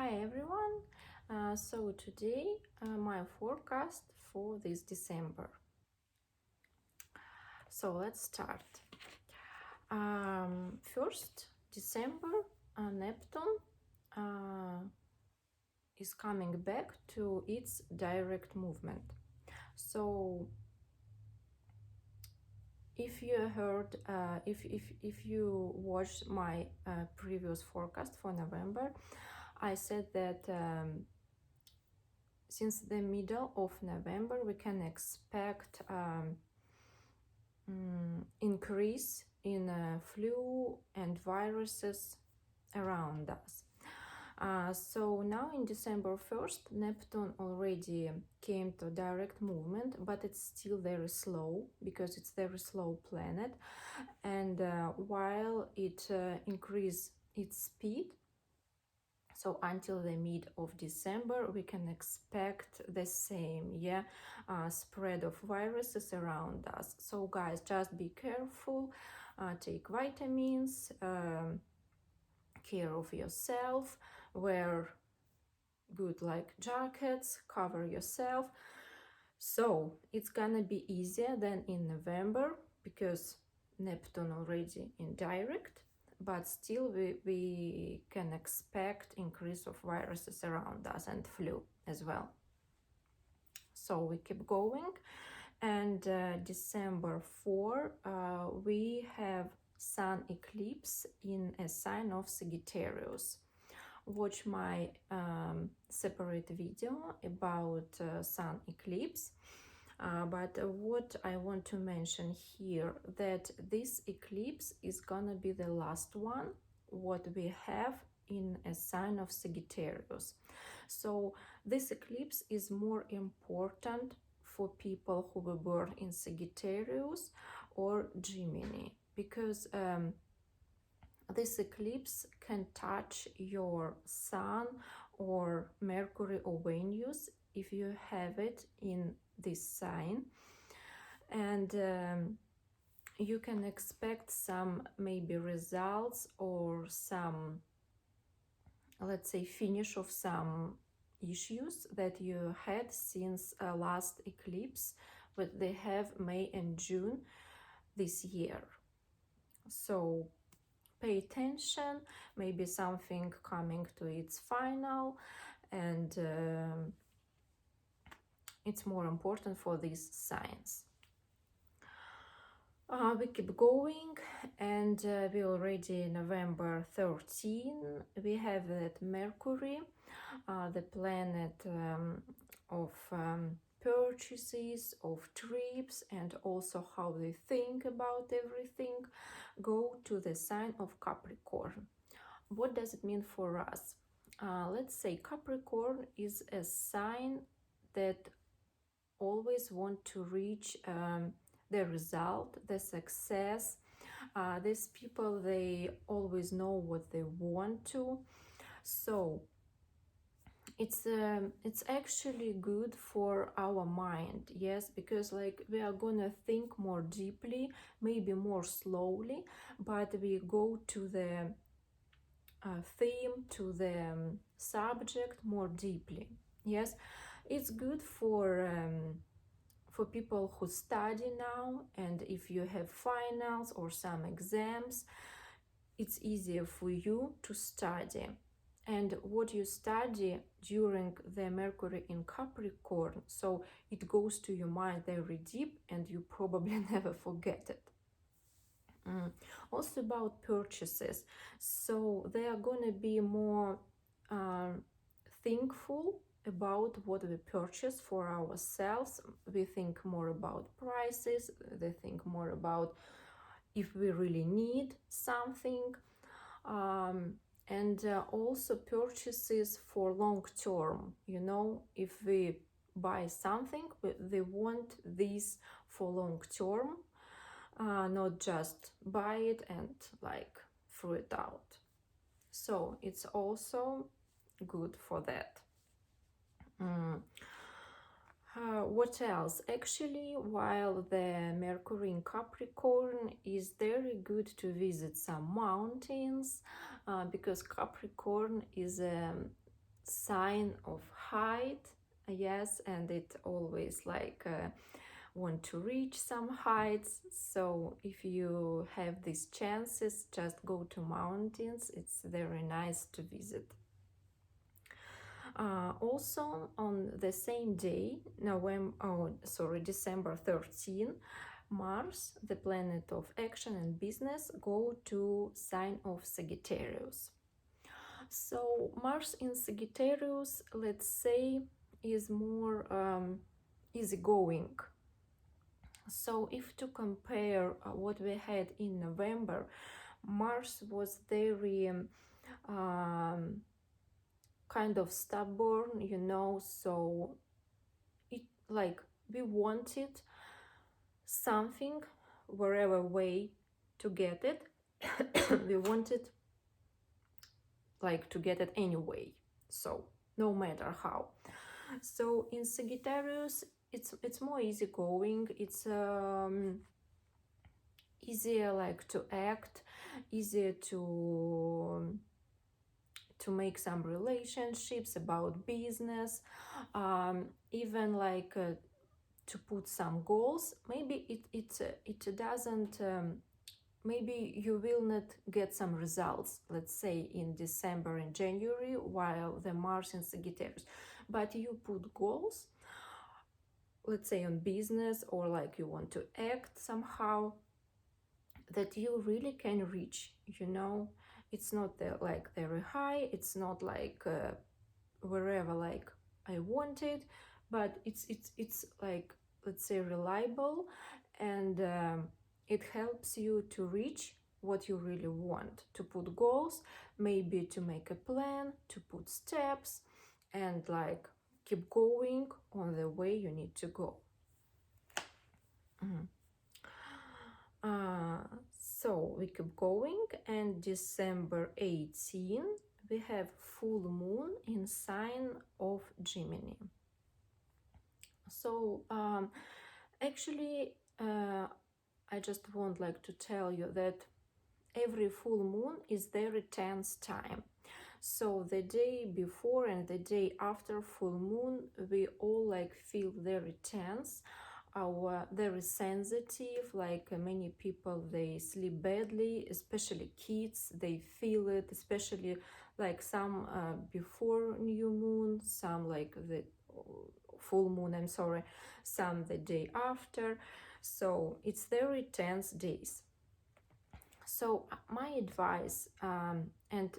Hi everyone, so today my forecast for this December. So let's start. First December, Neptune is coming back to its direct movement. So if you heard, if you watched my previous forecast for November, I said that since the middle of November we can expect increase in flu and viruses around us. So now in December 1st, Neptune already came to direct movement, but it's still very slow because it's very slow planet. And while it increase its speed, so until the mid of December, we can expect the same, spread of viruses around us. So guys, just be careful, take vitamins, care of yourself, wear good like jackets, cover yourself. So it's gonna be easier than in November because Neptune already in direct, but still we can expect increase of viruses around us and flu as well. So we keep going, and December 4 we have Sun eclipse in a sign of Sagittarius. Watch my separate video about Sun eclipse. But what I want to mention here, that this eclipse is gonna be the last one what we have in a sign of Sagittarius. So this eclipse is more important for people who were born in Sagittarius or Gemini, because this eclipse can touch your Sun or Mercury or Venus if you have it in this sign, and you can expect some maybe results or some, let's say, finish of some issues that you had since last eclipse, but they have May and June this year. So pay attention, maybe something coming to its final, and it's more important for these signs. We keep going, and we already November 13, we have that Mercury, the planet of purchases, of trips, and also how they think about everything, go to the sign of Capricorn. What does it mean for us? Let's say Capricorn is a sign that always want to reach the result, the success. These people, they always know what they want to. So it's actually good for our mind, yes, because like we are gonna think more deeply, maybe more slowly, but we go to the theme, to the subject more deeply. Yes, it's good for people who study now, and if you have finals or some exams, it's easier for you to study. And what you study during the Mercury in Capricorn, so it goes to your mind very deep and you probably never forget it. Also about purchases, so they are going to be more thankful about what we purchase for ourselves. We think more about prices, they think more about if we really need something, and also purchases for long term. You know, if we buy something, they want this for long term, not just buy it and like throw it out. So it's also good for that. What else? Actually, while the Mercury in Capricorn is very good to visit some mountains, because Capricorn is a sign of height, yes, and it always like want to reach some heights. So if you have these chances, just go to mountains. It's very nice to visit. Also on the same day, December 13, Mars, the planet of action and business, go to sign of Sagittarius. So Mars in Sagittarius, let's say, is more easygoing. So if to compare what we had in November, Mars was very kind of stubborn, you know, so it like we wanted something wherever way to get it. We wanted like to get it anyway, so no matter how. So in Sagittarius it's more easygoing. It's easier like to act, easier to make some relationships, about business, even like to put some goals. Maybe it doesn't maybe you will not get some results, let's say in December and January while the Mars in Sagittarius, but you put goals, let's say on business, or like you want to act somehow that you really can reach, you know. It's not like very high, it's not like wherever like I wanted, but it's like, let's say, reliable, and it helps you to reach what you really want, to put goals, maybe to make a plan, to put steps, and like keep going on the way you need to go. So we keep going, and December 18 we have full moon in sign of Gemini. So actually I just want like to tell you that every full moon is very tense time. So the day before and the day after full moon, we all like feel very tense, very sensitive. Like many people, they sleep badly, especially kids. They feel it, especially like some before new moon, some like the full moon, I'm sorry, some the day after. So it's very tense days. So my advice, and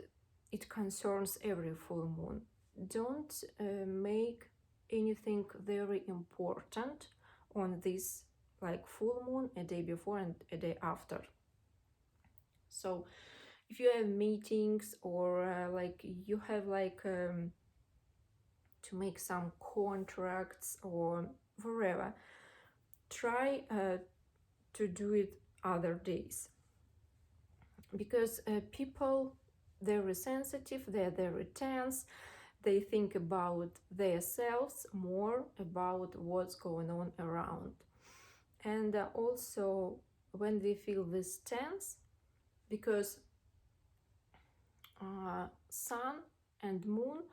it concerns every full moon, don't make anything very important on this like full moon, a day before and a day after. So if you have meetings, or like you have like to make some contracts or whatever, try to do it other days, because people, they're very sensitive, they're very tense, they think about themselves more, about what's going on around. And also when they feel this tense, because sun and moon,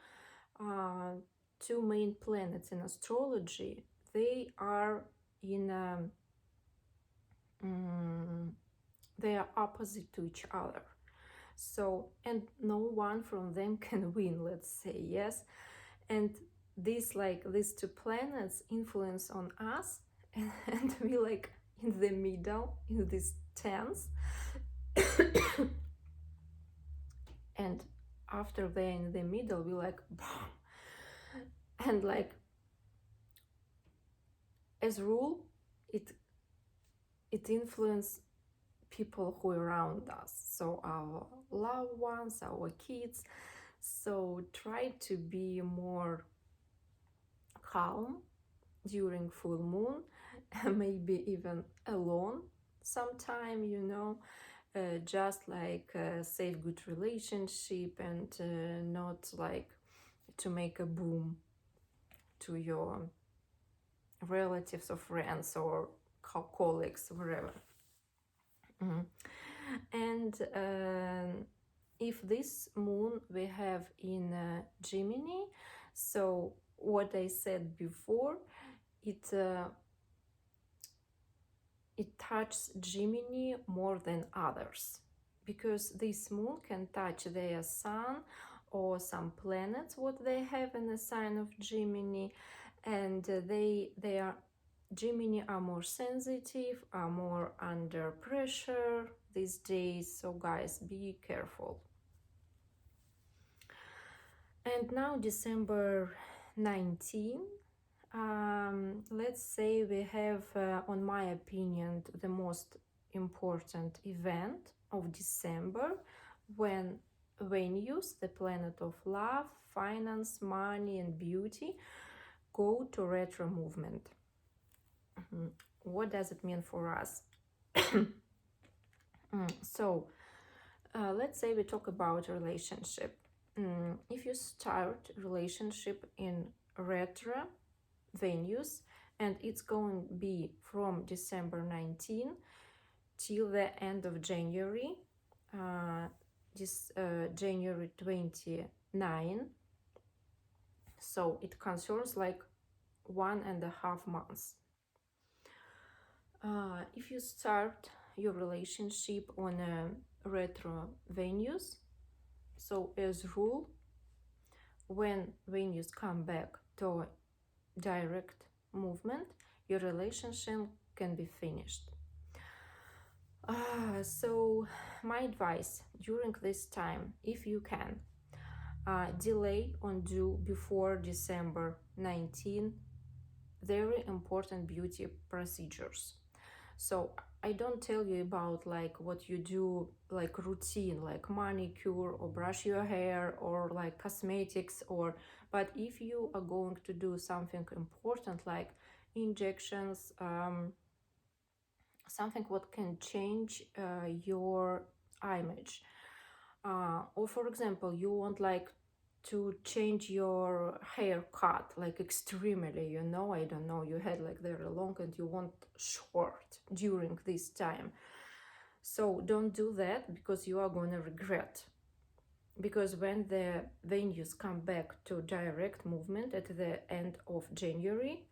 two main planets in astrology, they are in they are opposite to each other. So, and no one from them can win, let's say, yes. And these two planets influence on us, and we like in the middle, in this tense. And after they're in the middle, we like and like as rule, it influences people who are around us, so our loved ones, our kids. So try to be more calm during full moon, maybe even alone sometime, you know, just like save good relationship, and not like to make a boom to your relatives or friends or colleagues, wherever. And if this moon we have in Gemini, so what I said before, it touches Gemini more than others, because this moon can touch their sun or some planets what they have in the sign of Gemini, and they are Gemini are more sensitive, are more under pressure these days, so guys, be careful. And now December 19, let's say we have, on my opinion, the most important event of December, when Venus, the planet of love, finance, money, and beauty, go to retro movement. What does it mean for us? So, let's say we talk about relationship. If you start relationship in retro Venus, and it's going to be from December 19 till the end of January, January 29, so it concerns like 1.5 months. If you start your relationship on a retro Venus, so as rule, when Venus come back to direct movement, your relationship can be finished. So my advice during this time, if you can, delay on do before December 19 very important beauty procedures. So I don't tell you about like what you do, like routine, like manicure or brush your hair or like cosmetics, or but if you are going to do something important like injections, something what can change your image, or for example you want like to change your haircut like extremely, you know, I don't know, you had like very long and you want short during this time, so don't do that, because you are going to regret. Because when the Venus come back to direct movement at the end of January,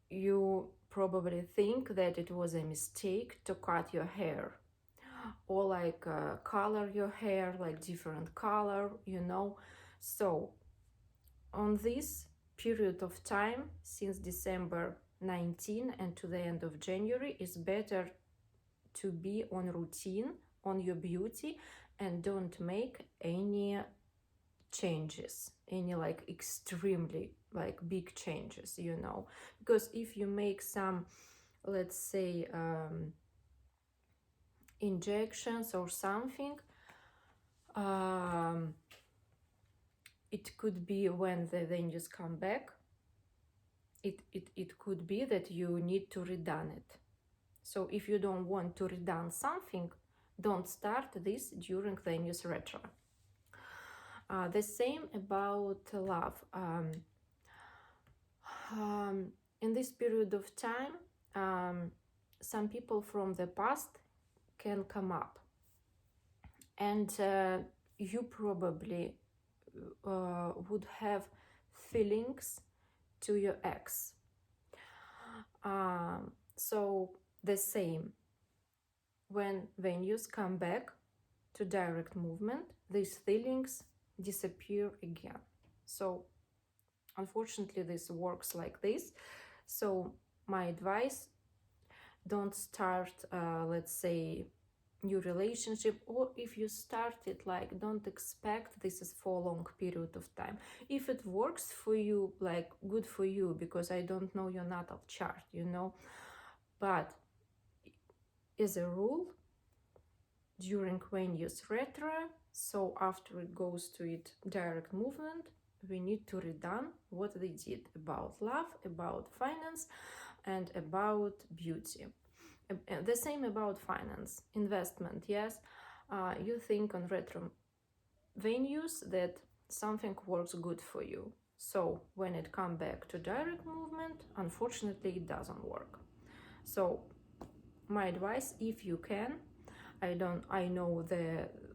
you probably think that it was a mistake to cut your hair, or like color your hair like different color, you know. So on this period of time, since December 19 and to the end of January, is better to be on routine on your beauty and don't make any changes, any like extremely like big changes, you know. Because if you make some, let's say, injections or something, it could be when the Venus come back, it could be that you need to redone it. So if you don't want to redone something, don't start this during Venus retro. The same about love. In this period of time, some people from the past can come up, and you probably would have feelings to your ex. So the same, when Venus come back to direct movement, these feelings disappear again. So unfortunately this works like this. So my advice, don't start let's say new relationship, or if you start it, like don't expect this is for a long period of time. If it works for you, like good for you, because I don't know your natal chart, you know, but as a rule, during Venus retro, so after it goes to its direct movement, we need to redone what they did about love, about finance, and about beauty. The same about finance, investment. Yes, you think on retro Venus that something works good for you, so when it comes back to direct movement, unfortunately it doesn't work. So my advice, if you can, I know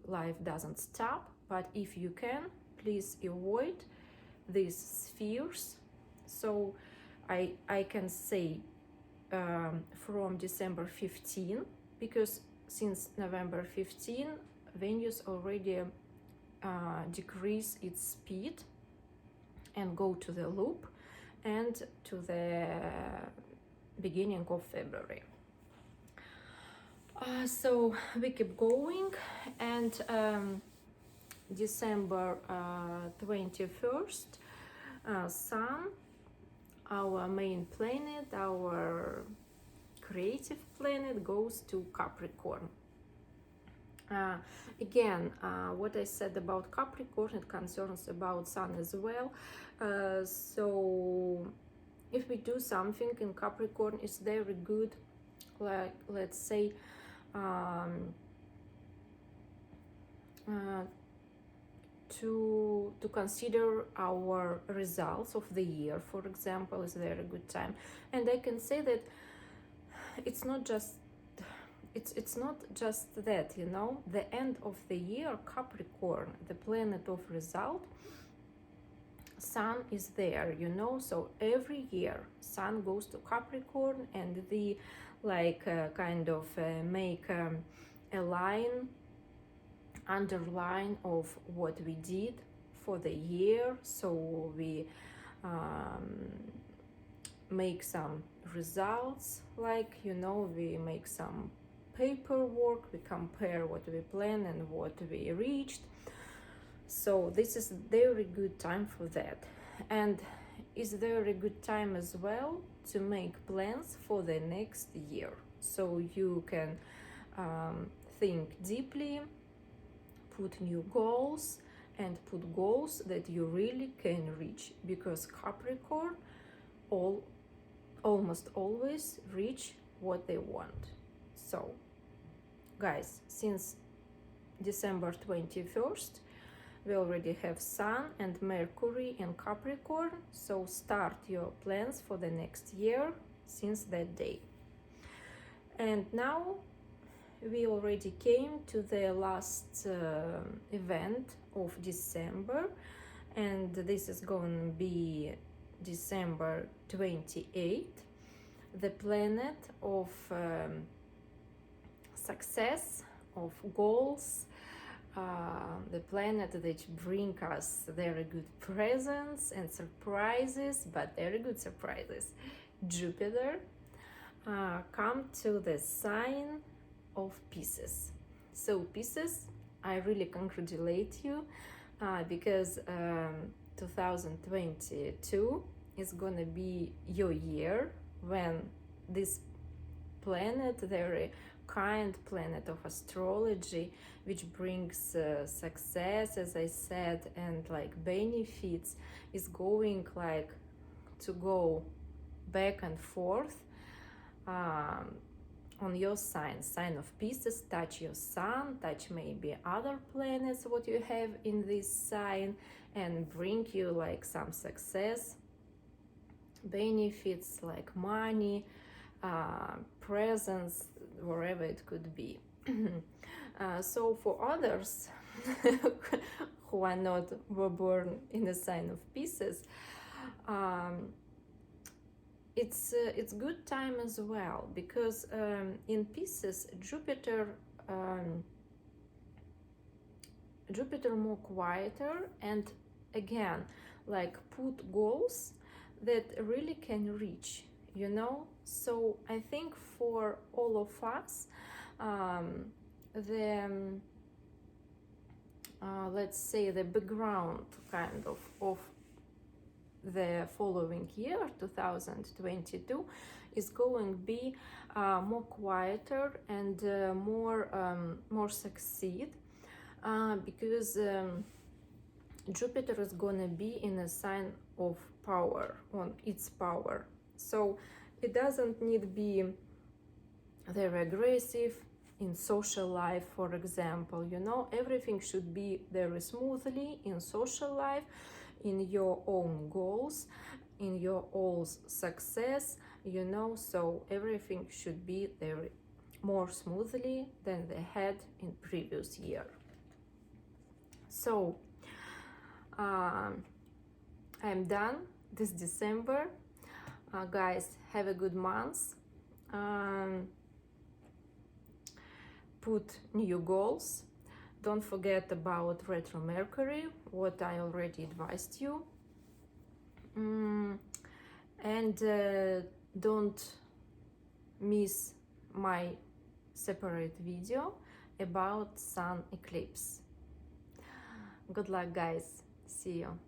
life doesn't stop, but if you can, please avoid these spheres. So I can say from December 15, because since November 15 Venus already decrease its speed and go to the loop and to the beginning of February. So we keep going, and December 21st, Sun, our main planet, our creative planet, goes to Capricorn. Again, what I said about Capricorn, it concerns about Sun as well. So if we do something in Capricorn, it's very good, like let's say to consider our results of the year, for example, is very good time. And I can say that it's not just that, you know, the end of the year, Capricorn, the planet of result, Sun is there, you know. So every year Sun goes to Capricorn, and the like kind of make a line, underline of what we did for the year. So we make some results, like, you know, we make some paperwork, we compare what we planned and what we reached. So this is very good time for that. And is very good time as well to make plans for the next year. So you can think deeply, put new goals, and put goals that you really can reach, because Capricorn almost always reach what they want. So guys, since December 21st, we already have Sun and Mercury in Capricorn, so start your plans for the next year since that day. And now we already came to the last event of December, and this is going to be December 28th, the planet of success, of goals, the planet that bring us very good presents and surprises, but very good surprises. Jupiter come to the sign of Pisces. So Pisces, I really congratulate you because 2022 is gonna be your year when this planet, very kind planet of astrology, which brings success, as I said, and like benefits, is going like to go back and forth on your sign of Pisces, touch your Sun, touch maybe other planets what you have in this sign, and bring you like some success, benefits like money, presents, wherever it could be. So for others who are not were born in the sign of Pisces, it's good time as well, because in Pisces Jupiter more quieter, and again like put goals that really can reach, you know. So I think for all of us, let's say the background kind of the following year 2022 is going to be more quieter and more succeed, because Jupiter is going to be in a sign of power, on its power. So it doesn't need to be very aggressive in social life, for example, you know. Everything should be very smoothly in social life, in your own goals, in your own success, you know. So everything should be very more smoothly than they had in previous year. So I'm done this December. Guys, have a good month. Put new goals. Don't forget about retro Mercury, what I already advised you. And don't miss my separate video about sun eclipse. Good luck, guys. See you.